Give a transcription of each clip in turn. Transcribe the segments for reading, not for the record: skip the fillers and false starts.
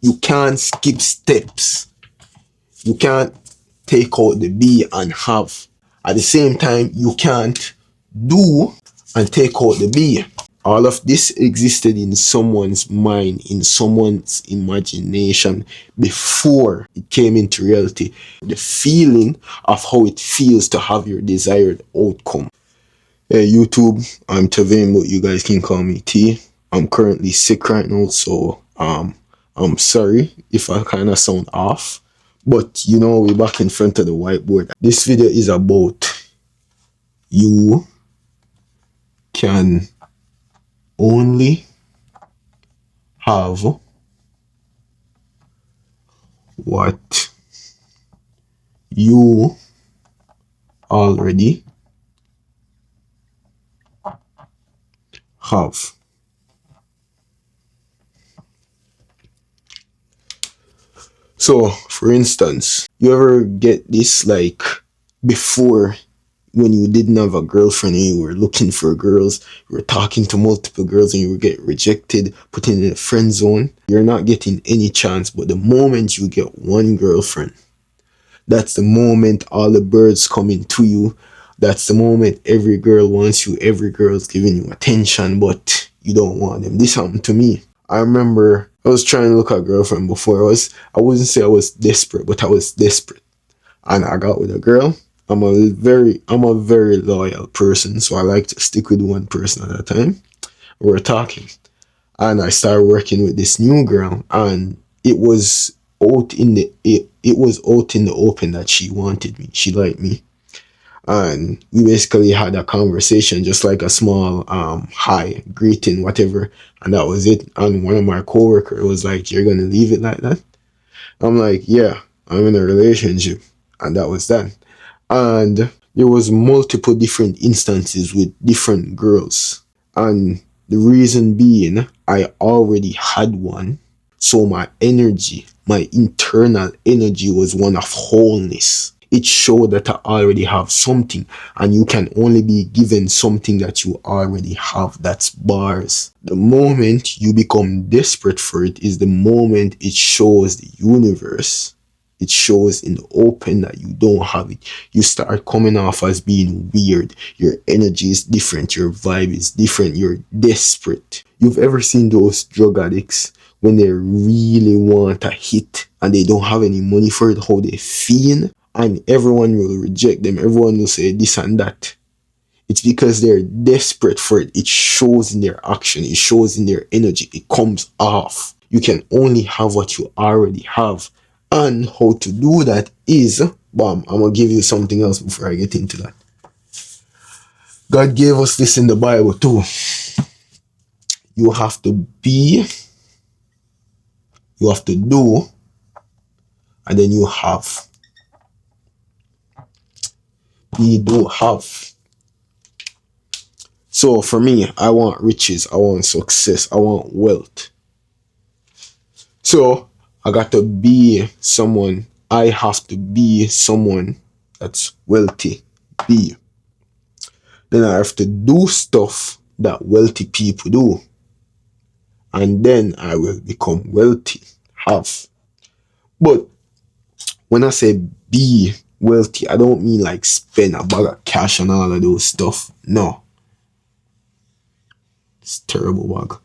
You can't skip steps. You can't take out the be and have. At the same time, you can't do and take out the be. All of this existed in someone's mind, in someone's imagination before it came into reality. The feeling of how it feels to have your desired outcome. Hey YouTube, I'm Tavane, but you guys can call me T. I'm currently sick right now, so I'm sorry if I kind of sound off. But you know, we're back in front of the whiteboard. This video is about you can only have what you already have. So, for instance, you ever get this like before, when you didn't have a girlfriend and you were looking for girls, you were talking to multiple girls and you would get rejected, put in a friend zone. You're not getting any chance, but the moment you get one girlfriend, that's the moment all the birds coming to you. That's the moment every girl wants you, every girl's giving you attention, but you don't want them. This happened to me. I remember I was trying to look at a girlfriend before. I wouldn't say I was desperate, but I was desperate. And I got with a girl. I'm a very loyal person, so I like to stick with one person at a time. We were talking, and I started working with this new girl, and it was out in the open that she wanted me. She liked me, and we basically had a conversation, just like a small hi, greeting, whatever, and that was it. And one of my coworkers was like, "You're gonna leave it like that?" I'm like, "Yeah, I'm in a relationship," and that was that. And there was multiple different instances with different girls, and the reason being, I already had one, so my energy, my internal energy, was one of wholeness. It showed that I already have something, and you can only be given something that you already have. That's bars. The moment you become desperate for it is the moment it shows the universe, it shows in the open that you don't have it. You start coming off as being weird. Your energy is different. Your vibe is different. You're desperate. You've ever seen those drug addicts when they really want a hit and they don't have any money for it, how they feel? And everyone will reject them. Everyone will say this and that. It's because they're desperate for it. It shows in their action. It shows in their energy. It comes off. You can only have what you already have. And how to do that is, bam, I'm going to give you something else before I get into that. God gave us this in the Bible too. You have to be, you have to do, and then you have. Be, do, have. So for me, I want riches, I want success, I want wealth. So I got to be someone, I have to be someone that's wealthy. Be. Then I have to do stuff that wealthy people do. And then I will become wealthy. Have. But when I say be wealthy, I don't mean like spend a bag of cash and all of those stuff. No. It's terrible bag.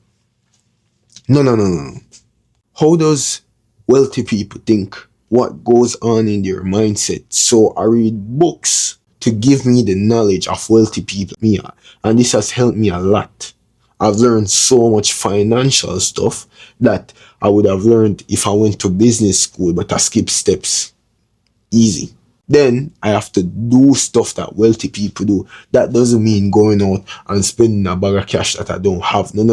No. How does wealthy people think? What goes on in their mindset? So I read books to give me the knowledge of wealthy people. And this has helped me a lot. I've learned so much financial stuff that I would have learned if I went to business school, but I skipped steps. Easy. Then I have to do stuff that wealthy people do. That doesn't mean going out and spending a bag of cash that I don't have. No.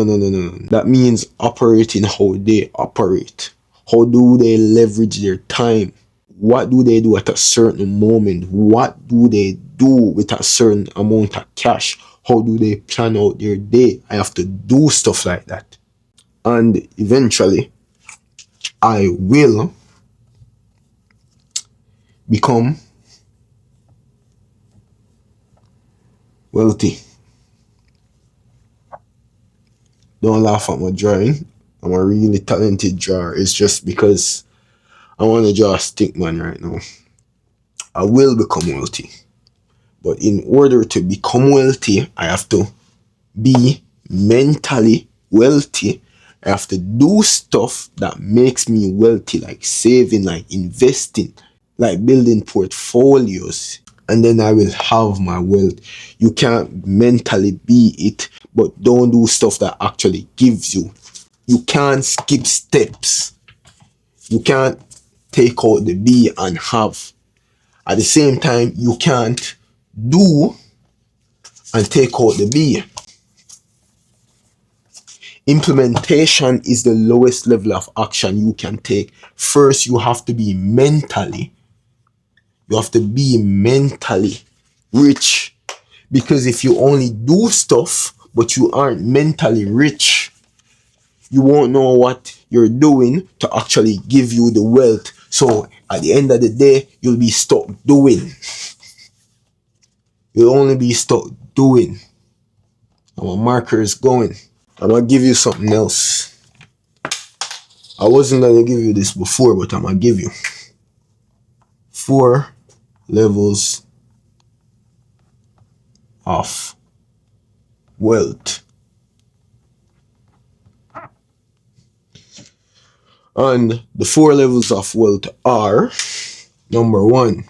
That means operating how they operate. How do they leverage their time? What do they do at a certain moment? What do they do with a certain amount of cash? How do they plan out their day? I have to do stuff like that. And eventually, I will become wealthy. Don't laugh at my drawing. I'm a really talented drawer. It's just because I want to draw a stick man right now. I will become wealthy. But in order to become wealthy, I have to be mentally wealthy. I have to do stuff that makes me wealthy, like saving, like investing, like building portfolios. And then I will have my wealth. You can't mentally be it, but don't do stuff that actually gives you. You can't skip steps. You can't take out the be and have. At the same time, you can't do and take out the be. Implementation is the lowest level of action you can take. First, you have to be mentally rich. Because if you only do stuff, but you aren't mentally rich, you won't know what you're doing to actually give you the wealth. So at the end of the day, you'll be stuck doing. You'll only be stuck doing. And my marker is going. I'm going to give you something else. I wasn't going to give you this before, but I'm going to give you 4 levels of wealth. And the 4 levels of wealth are: number 1,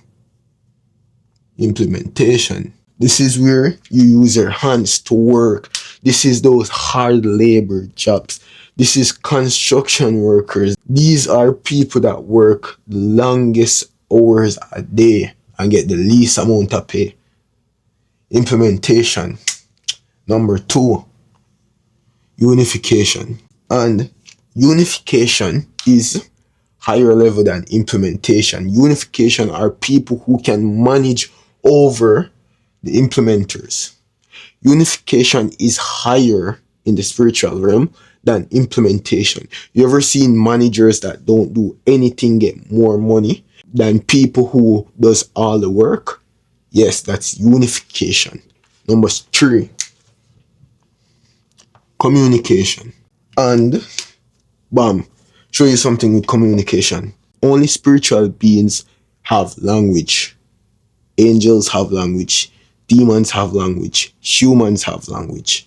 implementation. This is where you use your hands to work. This is those hard labor jobs. This is construction workers. These are people that work the longest hours a day and get the least amount of pay. Implementation. Number 2, unification. And unification is higher level than implementation. Unification are people who can manage over the implementers. Unification is higher in the spiritual realm than implementation. You ever seen managers that don't do anything get more money than people who does all the work? Yes, that's unification. Number 3, communication. And bam, show you something with communication. Only spiritual beings have language. Angels have language. Demons have language. Humans have language.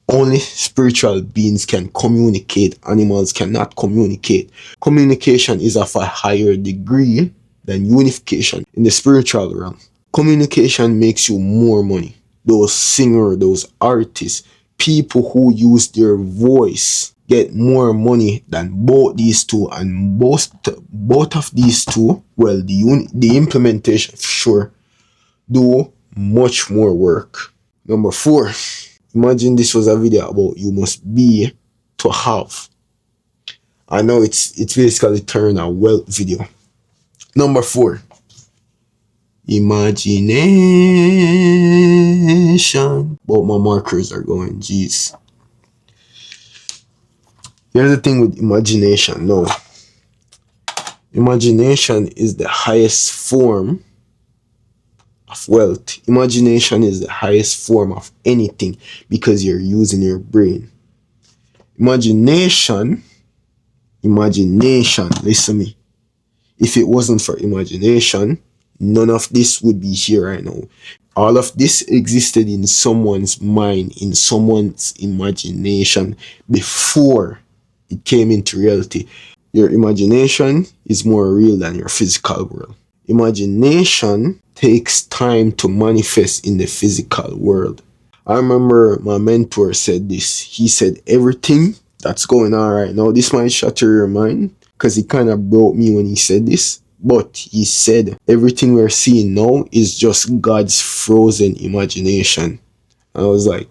Only spiritual beings can communicate. Animals cannot communicate. Communication is of a higher degree than unification in the spiritual realm. Communication makes you more money. Those singers, those artists, people who use their voice get more money than both these two. And both of these two, well, the implementation for sure, do much more work. Number 4, imagine this was a video about you must be to have. I know it's basically turned a wealth video. Number 4, imagination. But my markers are going, jeez. Here's the thing with imagination. No, imagination is the highest form of wealth. Imagination is the highest form of anything because you're using your brain. Imagination, listen to me. If it wasn't for imagination, none of this would be here right now. All of this existed in someone's mind, in someone's imagination before it came into reality. Your imagination is more real than your physical world. Imagination takes time to manifest in the physical world. I remember my mentor said this. He said, everything that's going on right now, this might shatter your mind, because he kind of broke me when he said this. But he said, everything we're seeing now is just God's frozen imagination. I was like,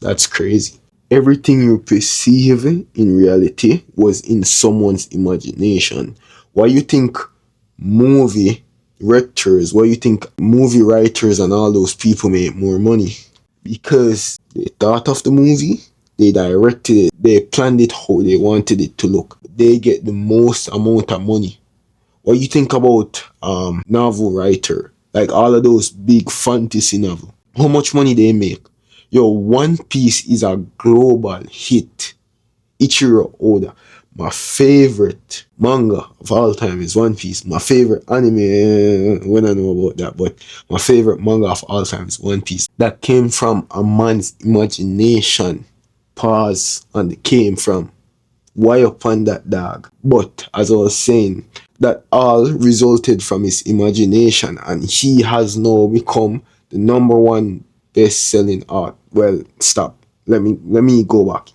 that's crazy. Everything you perceive in reality was in someone's imagination. Why you think movie directors, why you think movie writers and all those people make more money? Because they thought of the movie, they directed it, they planned it how they wanted it to look. They get the most amount of money. What you think about novel writer, like all of those big fantasy novel, how much money they make? Yo, One Piece is a global hit. Ichiro Oda. My favorite manga of all time is One Piece. My favorite anime, we don't know about that, but my favorite manga of all time is One Piece. That came from a man's imagination. Pause. And it came from why upon that dog. But as I was saying, that all resulted from his imagination, and he has now become the number one best-selling art. Well, stop. Let me go back.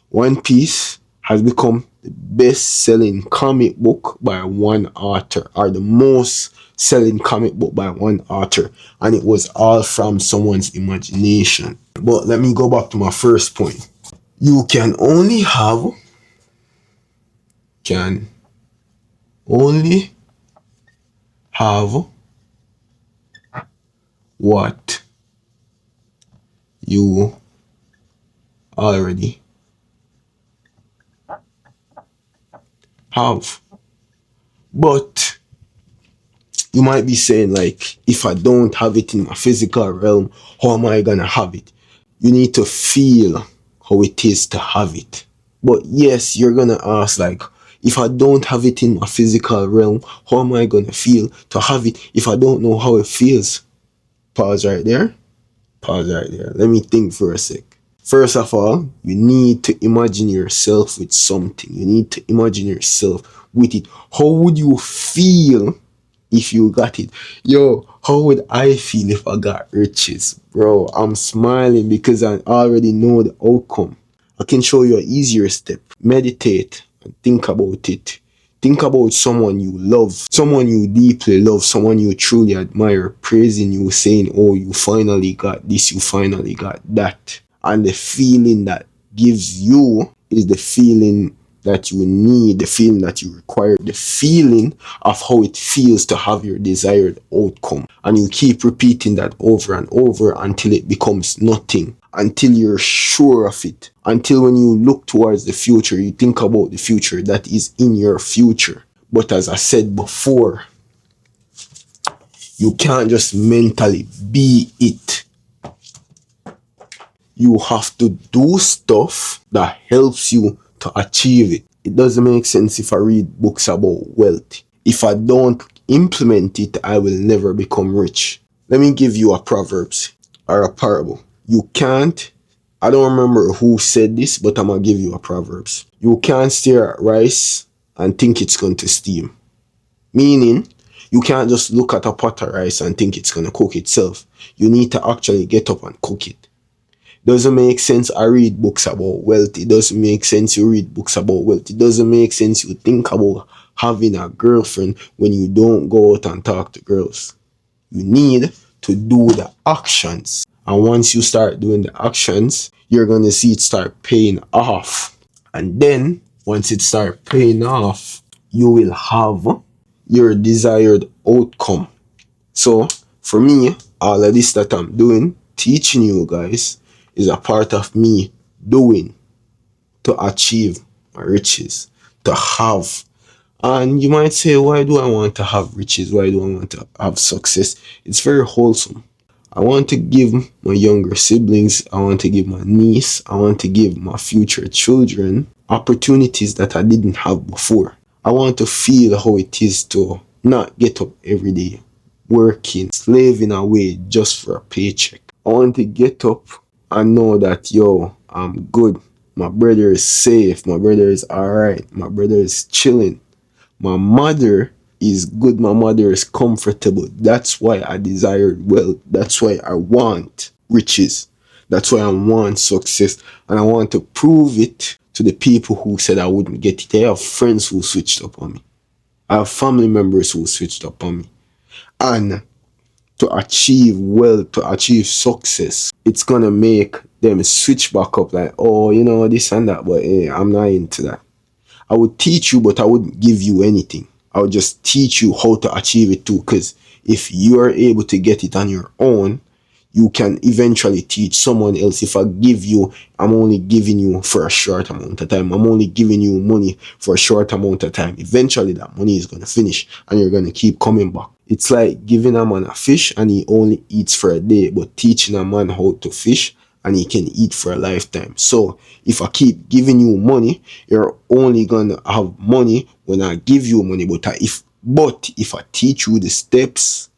One Piece has become the best-selling comic book by one author, or the most selling comic book by one author, and it was all from someone's imagination. But let me go back to my first point. You can only have what you already have. But you might be saying, like, if I don't have it in my physical realm, how am I gonna have it? You need to feel how it is to have it. But yes, you're gonna ask, like, if I don't have it in my physical realm, how am I gonna feel to have it if I don't know how it feels? Pause right there. Pause right there. Let me think for a sec. First of all, you need to imagine yourself with something. You need to imagine yourself with it. How would you feel if you got it? Yo, how would I feel if I got riches? Bro, I'm smiling because I already know the outcome. I can show you an easier step. Meditate and think about it. Think about someone you love, someone you deeply love, someone you truly admire, praising you, saying, oh, you finally got this, you finally got that. And the feeling that gives you is the feeling that you need, the feeling that you require, the feeling of how it feels to have your desired outcome. And you keep repeating that over and over until it becomes nothing, until you're sure of it, until when you look towards the future, you think about the future that is in your future. But as I said before, you can't just mentally be it. You have to do stuff that helps you to achieve it. It doesn't make sense if I read books about wealth. If I don't implement it, I will never become rich. Let me give you a proverbs or a parable. You can't, I don't remember who said this, but I'm going to give you a proverbs. You can't stare at rice and think it's going to steam. Meaning, you can't just look at a pot of rice and think it's going to cook itself. You need to actually get up and cook it. Doesn't make sense I read books about wealth. It doesn't make sense you read books about wealth. It doesn't make sense you think about having a girlfriend when you don't go out and talk to girls. You need to do the actions. And once you start doing the actions, you're going to see it start paying off. And then, once it start paying off, you will have your desired outcome. So, for me, all of this that I'm doing, teaching you guys, is a part of me doing to achieve my riches, to have. And you might say, why do I want to have riches? Why do I want to have success? It's very wholesome. I want to give my younger siblings, I want to give my niece, I want to give my future children opportunities that I didn't have before. I want to feel how it is to not get up every day, working, slaving away just for a paycheck. I want to get up and know that, yo, I'm good. My brother is safe. My brother is alright. My brother is chilling. My mother is good. My mother is comfortable. That's why I desire wealth. That's why I want riches. That's why I want success. And I want to prove it to the people who said I wouldn't get it. I have friends who switched up on me. I have family members who switched up on me. And to achieve wealth, to achieve success, it's gonna make them switch back up like, oh, you know, this and that, but hey, I'm not into that. I would teach you, but I wouldn't give you anything. I would just teach you how to achieve it too, because if you are able to get it on your own, you can eventually teach someone else. If I give you, I'm only giving you for a short amount of time. I'm only giving you money for a short amount of time. Eventually that money is going to finish and you're going to keep coming back. It's like giving a man a fish and he only eats for a day, but teaching a man how to fish and he can eat for a lifetime. So if I keep giving you money, you're only gonna have money when I give you money. But if I teach you the steps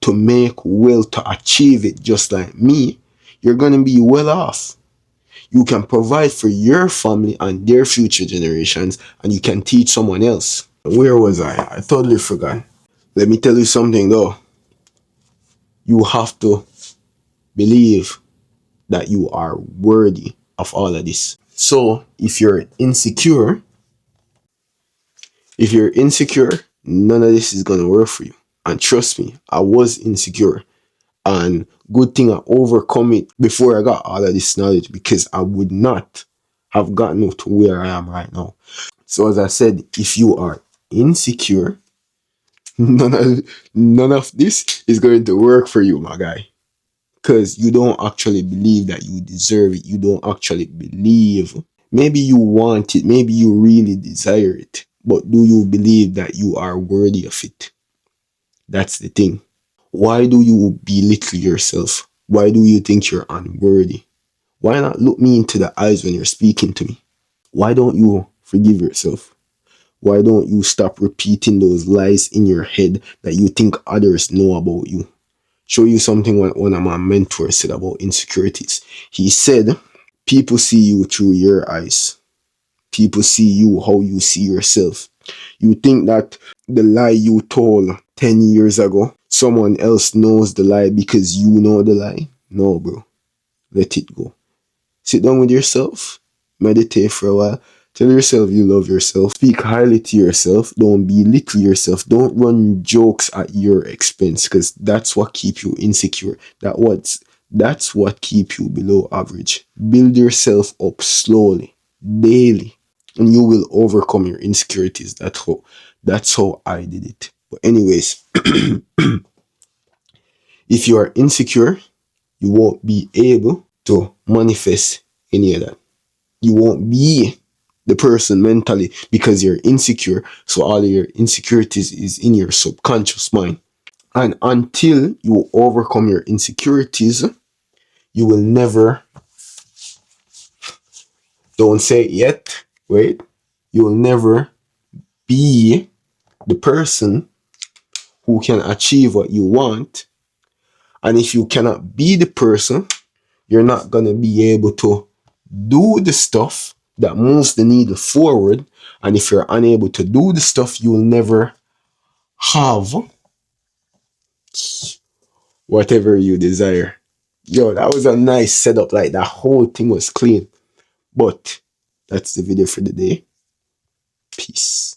to make wealth, to achieve it just like me, you're gonna be well off. You can provide for your family and their future generations, and you can teach someone else. Where was I? I totally forgot. Let me tell you something though. You have to believe that you are worthy of all of this. So if you're insecure, none of this is gonna work for you. And trust me, I was insecure. And good thing I overcome it before I got all of this knowledge, because I would not have gotten to where I am right now. So as I said, if you are insecure, none of this is going to work for you, my guy. Because you don't actually believe that you deserve it. You don't actually believe. Maybe you want it. Maybe you really desire it. But do you believe that you are worthy of it? That's the thing. Why do you belittle yourself? Why do you think you're unworthy? Why not look me into the eyes when you're speaking to me? Why don't you forgive yourself? Why don't you stop repeating those lies in your head that you think others know about you? Show you something one of my mentors said about insecurities. He said, people see you through your eyes. People see you how you see yourself. You think that the lie you told 10 years ago, someone else knows the lie because you know the lie? No, bro. Let it go. Sit down with yourself, meditate for a while, tell yourself you love yourself, speak highly to yourself, don't belittle yourself, don't run jokes at your expense, because that's what keep you insecure. That's what keep you below average. Build yourself up slowly, daily, and you will overcome your insecurities. That's how I did it. But anyways, if you are insecure, you won't be able to manifest any of that. You won't be the person mentally because you're insecure. So all of your insecurities is in your subconscious mind. And until you overcome your insecurities, you will never, don't say it yet, wait, you will never be the person who can achieve what you want. And if you cannot be the person, you're not going to be able to do the stuff that moves the needle forward. And if you're unable to do the stuff, you will never have whatever you desire. Yo, that was a nice setup. Like, that whole thing was clean. But that's the video for the day. Peace.